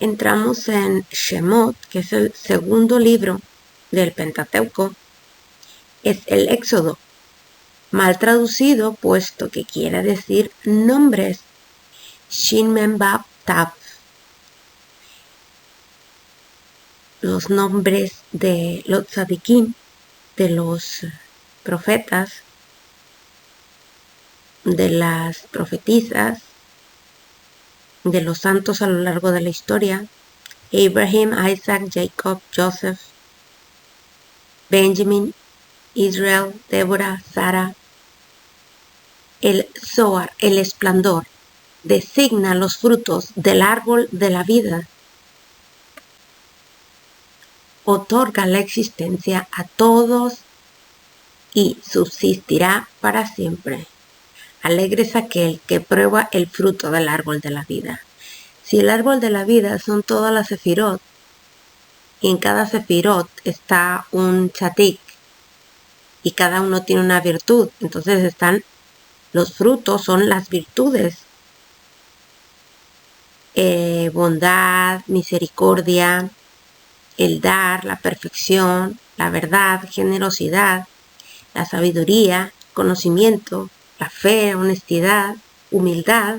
entramos en Shemot, que es el segundo libro del Pentateuco. Es el Éxodo, mal traducido, puesto que quiere decir nombres. Shin Mem Bab Tav. Los nombres de los tzadikim, de los profetas, de las profetisas, de los santos a lo largo de la historia: Abraham, Isaac, Jacob, Joseph, Benjamin, Israel, Débora, Sara. El Zohar, el esplendor, designa los frutos del árbol de la vida. Otorga la existencia a todos y subsistirá para siempre. Alegre es aquel que prueba el fruto del árbol de la vida. Si el árbol de la vida son todas las sefirot, y en cada sefirot está un tzadik, y cada uno tiene una virtud, entonces los frutos son las virtudes. Bondad, misericordia, el dar, la perfección, la verdad, generosidad, la sabiduría, conocimiento, la fe, honestidad, humildad.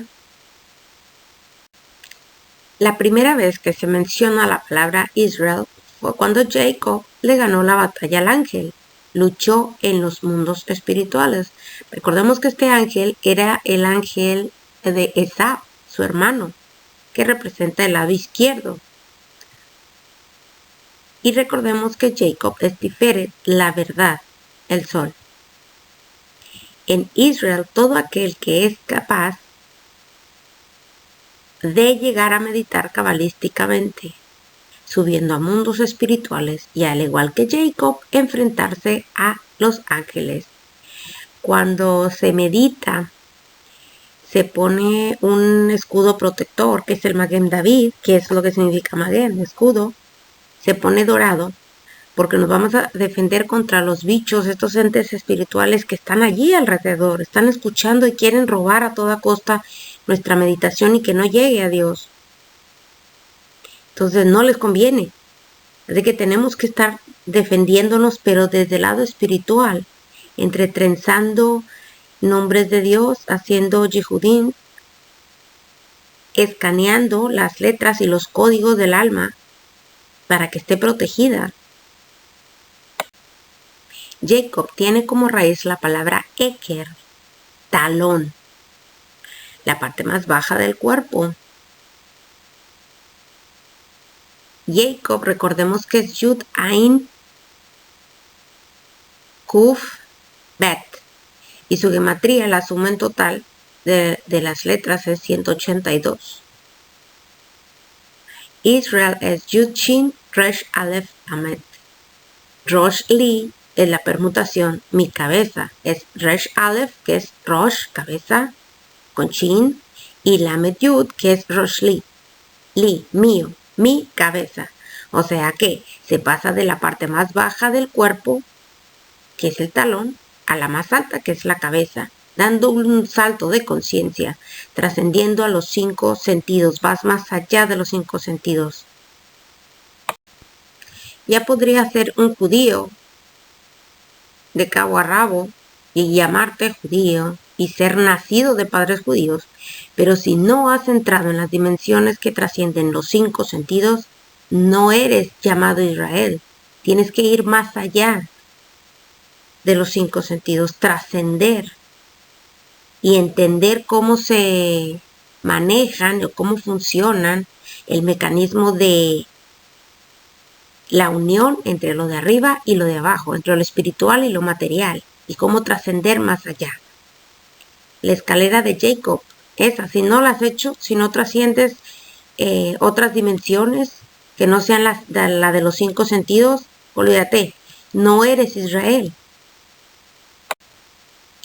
La primera vez que se menciona la palabra Israel fue cuando Jacob le ganó la batalla al ángel. Luchó en los mundos espirituales. Recordemos que este ángel era el ángel de Esab, su hermano, que representa el lado izquierdo. Y recordemos que Jacob es Tiferet, la verdad, el sol. En Israel, todo aquel que es capaz de llegar a meditar cabalísticamente, subiendo a mundos espirituales y, al igual que Jacob, enfrentarse a los ángeles. Cuando se medita, se pone un escudo protector, que es el Maguen David, que es lo que significa Maguen, escudo. Se pone dorado porque nos vamos a defender contra los bichos, estos entes espirituales que están allí alrededor, están escuchando y quieren robar a toda costa nuestra meditación y que no llegue a Dios. Entonces no les conviene. Así que tenemos que estar defendiéndonos, pero desde el lado espiritual, entretrenzando nombres de Dios, haciendo Yehudim, escaneando las letras y los códigos del alma para que esté protegida. Jacob tiene como raíz la palabra Eker, talón, la parte más baja del cuerpo. Jacob, recordemos que es Yud Ain Kuf Bet, y su gematría, la suma en total de las letras, es 182. Israel es Yud Shin Resh Aleph Amet. Rosh Li es la permutación, mi cabeza, es Resh Aleph, que es Rosh, cabeza, con Shin, y Lamed Yud, que es Rosh Li, mío, mi cabeza. O sea que se pasa de la parte más baja del cuerpo, que es el talón, a la más alta, que es la cabeza, dando un salto de conciencia, trascendiendo a los 5 sentidos, vas más allá de los 5 sentidos. Ya podría ser un judío de cabo a rabo y llamarte judío y ser nacido de padres judíos, pero si no has entrado en las dimensiones que trascienden los 5 sentidos, no eres llamado Israel. Tienes que ir más allá de los 5 sentidos, trascender y entender cómo se manejan o cómo funcionan el mecanismo de la unión entre lo de arriba y lo de abajo, entre lo espiritual y lo material, y cómo trascender más allá. La escalera de Jacob, esa, si no la has hecho, si no trasciendes otras dimensiones que no sean la de los 5 sentidos, olvídate, no eres Israel.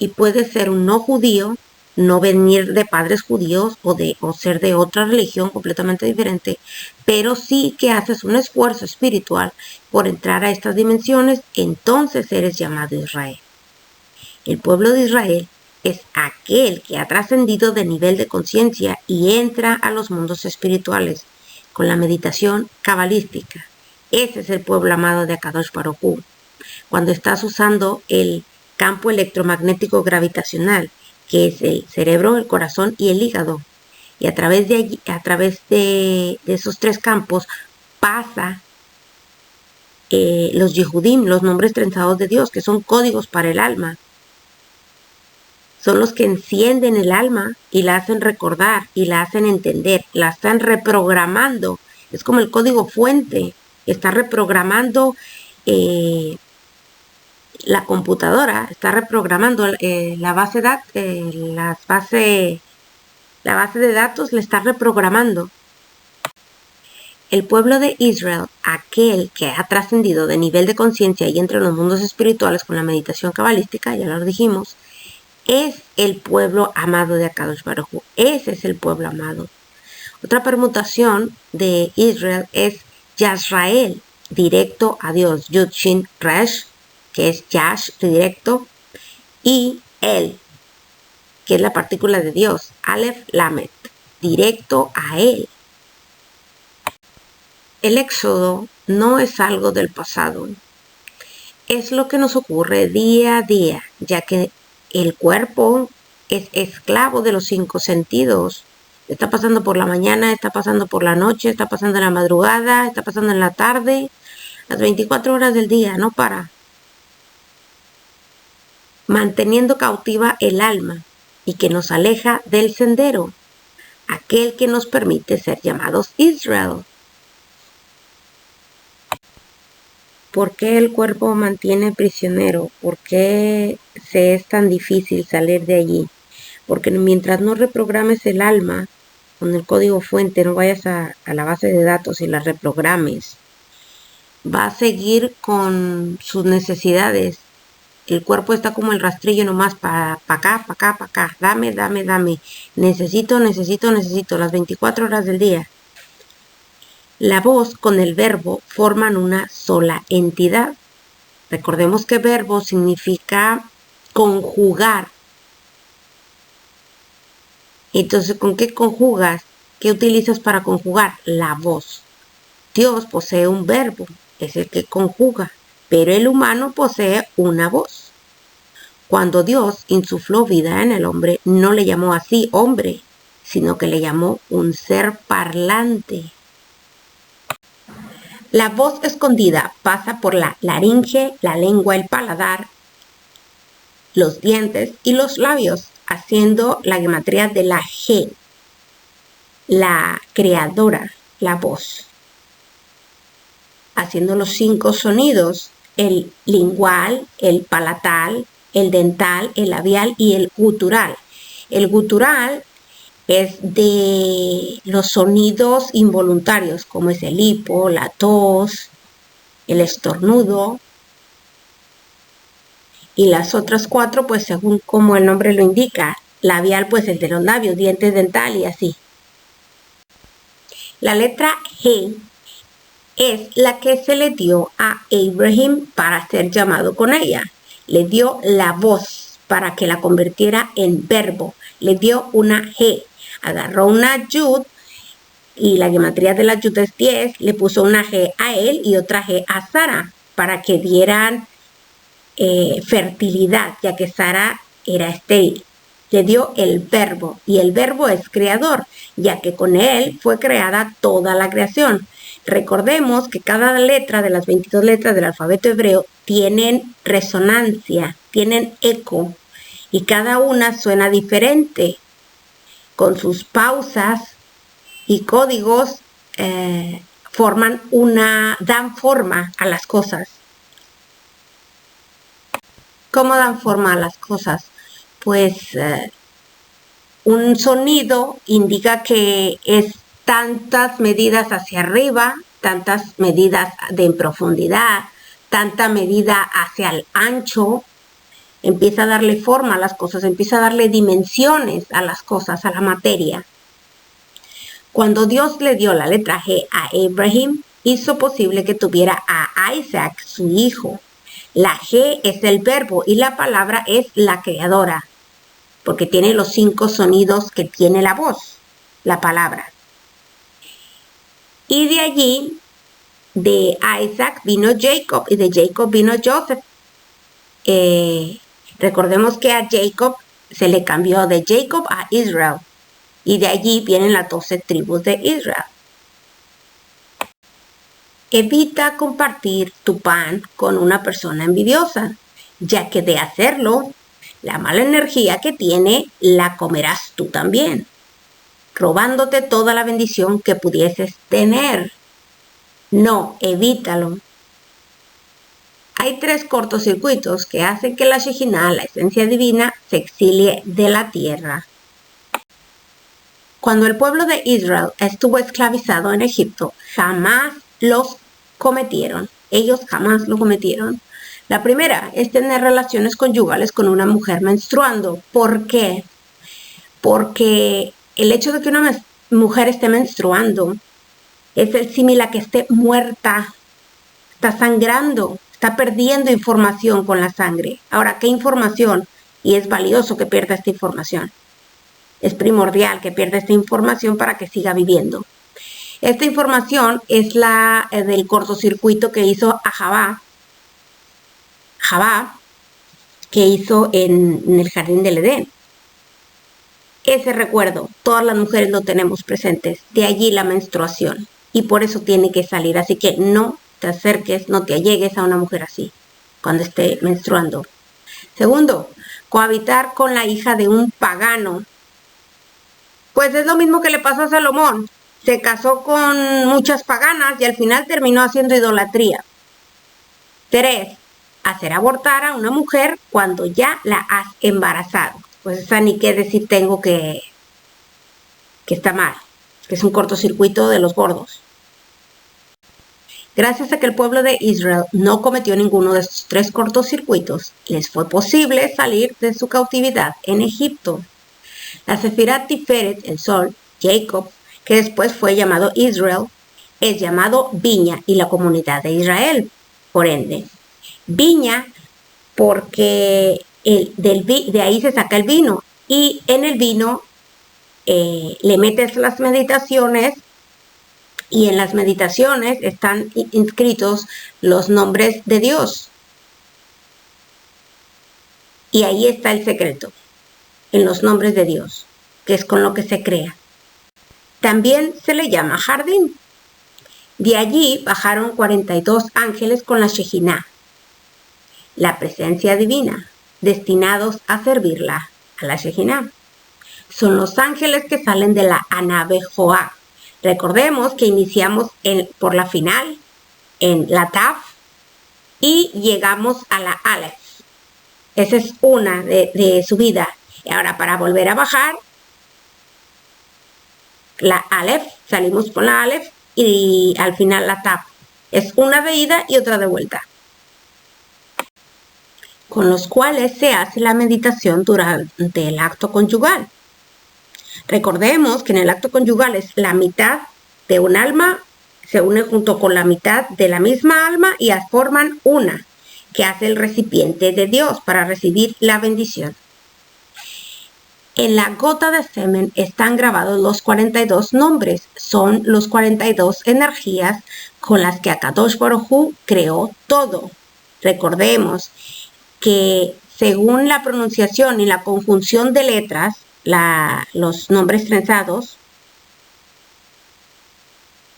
Y puedes ser un no judío, no venir de padres judíos o ser de otra religión completamente diferente, pero sí que haces un esfuerzo espiritual por entrar a estas dimensiones, entonces eres llamado Israel. El pueblo de Israel es aquel que ha trascendido de nivel de conciencia y entra a los mundos espirituales, con la meditación cabalística. Ese es el pueblo amado de Akadosh Baruj Hu. Cuando estás usando el campo electromagnético gravitacional, que es el cerebro, el corazón y el hígado. Y a través de esos tres campos pasa los Yehudim, los nombres trenzados de Dios, que son códigos para el alma. Son los que encienden el alma y la hacen recordar y la hacen entender, la están reprogramando. Es como el código fuente, está reprogramando la computadora, está reprogramando la base de datos, la está reprogramando. El pueblo de Israel, aquel que ha trascendido de nivel de conciencia y entre los mundos espirituales con la meditación cabalística, ya lo dijimos, es el pueblo amado de Akadosh Baruj Hu. Ese es el pueblo amado. Otra permutación de Israel es Yasrael, directo a Dios. Yud Shin Resh, que es Yash, directo, y El, que es la partícula de Dios. Aleph Lamet, directo a Él. El éxodo no es algo del pasado, es lo que nos ocurre día a día, ya que el cuerpo es esclavo de los 5 sentidos. Está pasando por la mañana, está pasando por la noche, está pasando en la madrugada, está pasando en la tarde, las 24 horas del día, no para. Manteniendo cautiva el alma y que nos aleja del sendero, aquel que nos permite ser llamados Israel. ¿Por qué el cuerpo mantiene prisionero? ¿Por qué se es tan difícil salir de allí? Porque mientras no reprogrames el alma con el código fuente, no vayas a la base de datos y la reprogrames, va a seguir con sus necesidades. El cuerpo está como el rastrillo nomás para acá, para acá. Dame. Necesito las 24 horas del día. La voz con el verbo forman una sola entidad. Recordemos que verbo significa conjugar. Entonces, ¿con qué conjugas? ¿Qué utilizas para conjugar? La voz. Dios posee un verbo, es el que conjuga, pero el humano posee una voz. Cuando Dios insufló vida en el hombre, no le llamó así hombre, sino que le llamó un ser parlante. La voz escondida pasa por la laringe, la lengua, el paladar, los dientes y los labios, haciendo la gematría de la G, la creadora, la voz. Haciendo los 5 sonidos, el lingual, el palatal, el dental, el labial y el gutural. El gutural es de los sonidos involuntarios, como es el hipo, la tos, el estornudo. Y las otras 4, pues según como el nombre lo indica. Labial, pues el de los labios, dientes, dental y así. La letra G es la que se le dio a Abraham para ser llamado con ella. Le dio la voz para que la convirtiera en verbo. Le dio una G. Agarró una yud y la gematría de la yud es 10. Le puso una G a él y otra G a Sara para que dieran fertilidad, ya que Sara era estéril. Le dio el verbo y el verbo es creador, ya que con él fue creada toda la creación. Recordemos que cada letra de las 22 letras del alfabeto hebreo tienen resonancia, tienen eco y cada una suena diferente con sus pausas y códigos dan forma a las cosas. ¿Cómo dan forma a las cosas? Pues un sonido indica que es tantas medidas hacia arriba, tantas medidas de profundidad, tanta medida hacia el ancho. Empieza a darle forma a las cosas, empieza a darle dimensiones a las cosas, a la materia. Cuando Dios le dio la letra G a Abraham, hizo posible que tuviera a Isaac, su hijo. La G es el verbo y la palabra es la creadora, porque tiene los 5 sonidos que tiene la voz, la palabra. Y de allí, de Isaac vino Jacob y de Jacob vino Joseph. Recordemos que a Jacob se le cambió de Jacob a Israel y de allí vienen las 12 tribus de Israel. Evita compartir tu pan con una persona envidiosa, ya que de hacerlo, la mala energía que tiene la comerás tú también, robándote toda la bendición que pudieses tener. No, evítalo. Hay 3 cortocircuitos que hacen que la Shejinah, la esencia divina, se exilie de la tierra. Cuando el pueblo de Israel estuvo esclavizado en Egipto, jamás los cometieron. Ellos jamás lo cometieron. La primera es tener relaciones conyugales con una mujer menstruando. ¿Por qué? Porque el hecho de que una mujer esté menstruando es el símil a que esté muerta, está sangrando, está perdiendo información con la sangre. Ahora, ¿qué información? Y es valioso que pierda esta información. Es primordial que pierda esta información para que siga viviendo. Esta información es la del cortocircuito que hizo a Javá, que hizo en el jardín del Edén. Ese recuerdo, todas las mujeres lo tenemos presentes. De allí la menstruación. Y por eso tiene que salir. Así que no te acerques, no te allegues a una mujer así cuando esté menstruando. Segundo, cohabitar con la hija de un pagano. Pues es lo mismo que le pasó a Salomón. Se casó con muchas paganas y al final terminó haciendo idolatría. 3. Hacer abortar a una mujer cuando ya la has embarazado. Pues esa ni qué decir tengo que está mal, que es un cortocircuito de los gordos. Gracias a que el pueblo de Israel no cometió ninguno de estos 3 cortocircuitos, les fue posible salir de su cautividad en Egipto. La Sefirat Tiferet, el sol, Jacob, que después fue llamado Israel, es llamado viña y la comunidad de Israel, por ende. Viña porque de ahí se saca el vino y en el vino le metes las meditaciones y en las meditaciones están inscritos los nombres de Dios. Y ahí está el secreto, en los nombres de Dios, que es con lo que se crea. También se le llama jardín. De allí bajaron 42 ángeles con la Shejinah, la presencia divina, destinados a servirla a la Shejinah. Son los ángeles que salen de la Anabejoá. Recordemos que iniciamos por la final, en la Taf, y llegamos a la Aleph. Esa es una de subida. Y ahora para volver a bajar, la Aleph, salimos por la Aleph y al final la Taf. Es una de ida y otra de vuelta. Con los cuales se hace la meditación durante el acto conyugal. Recordemos que en el acto conyugal es la mitad de un alma, se une junto con la mitad de la misma alma y forman una, que hace el recipiente de Dios para recibir la bendición. En la gota de semen están grabados los 42 nombres, son los 42 energías con las que Akadosh Baruj Hu creó todo. Recordemos que según la pronunciación y la conjunción de letras, los nombres trenzados,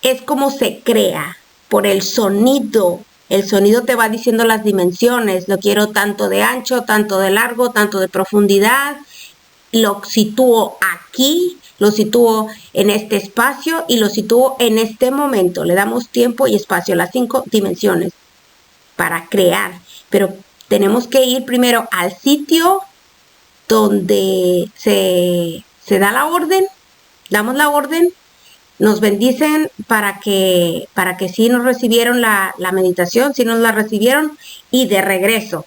es como se crea por el sonido. El sonido te va diciendo las dimensiones. Lo quiero tanto de ancho, tanto de largo, tanto de profundidad. Lo sitúo aquí, lo sitúo en este espacio y lo sitúo en este momento. Le damos tiempo y espacio, las 5 dimensiones para crear. Pero tenemos que ir primero al sitio donde se da la orden, damos la orden, nos bendicen para que sí nos recibieron la meditación, sí nos la recibieron, y de regreso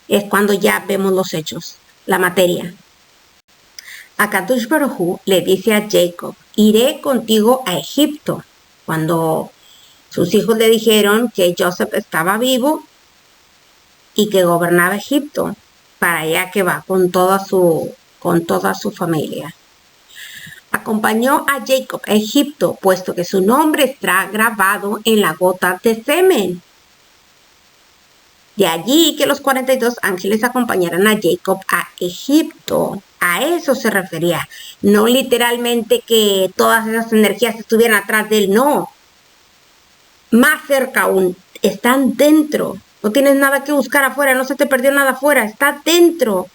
es cuando ya vemos los hechos, la materia. Akadosh Baruj Hu le dice a Jacob, iré contigo a Egipto. Cuando sus hijos le dijeron que Joseph estaba vivo y que gobernaba Egipto, para allá que va con toda su familia. acompañó a Jacob a Egipto, puesto que su nombre está grabado en la gota de semen. De allí que los 42 ángeles acompañaran a Jacob a Egipto. A eso se refería. No literalmente que todas esas energías estuvieran atrás de él, no. Más cerca aún, están dentro. No tienes nada que buscar afuera, no se te perdió nada afuera, está dentro.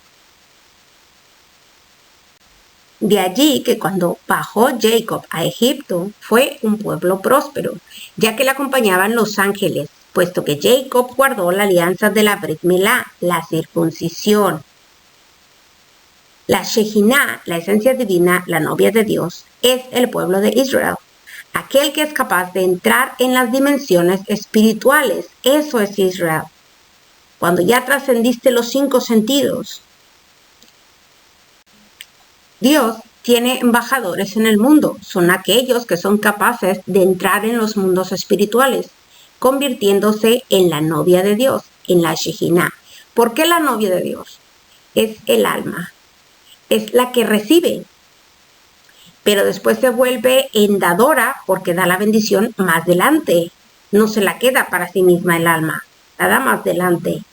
De allí que cuando bajó Jacob a Egipto fue un pueblo próspero, ya que le acompañaban los ángeles, puesto que Jacob guardó la alianza de la Brit Milá, la circuncisión. La Shejinah, la esencia divina, la novia de Dios, es el pueblo de Israel, aquel que es capaz de entrar en las dimensiones espirituales. Eso es Israel. Cuando ya trascendiste los 5 sentidos. Dios tiene embajadores en el mundo. Son aquellos que son capaces de entrar en los mundos espirituales, convirtiéndose en la novia de Dios, en la Shejinah. ¿Por qué la novia de Dios? Es el alma. Es la que recibe. Pero después se vuelve en dadora porque da la bendición más adelante. No se la queda para sí misma el alma. La da más adelante.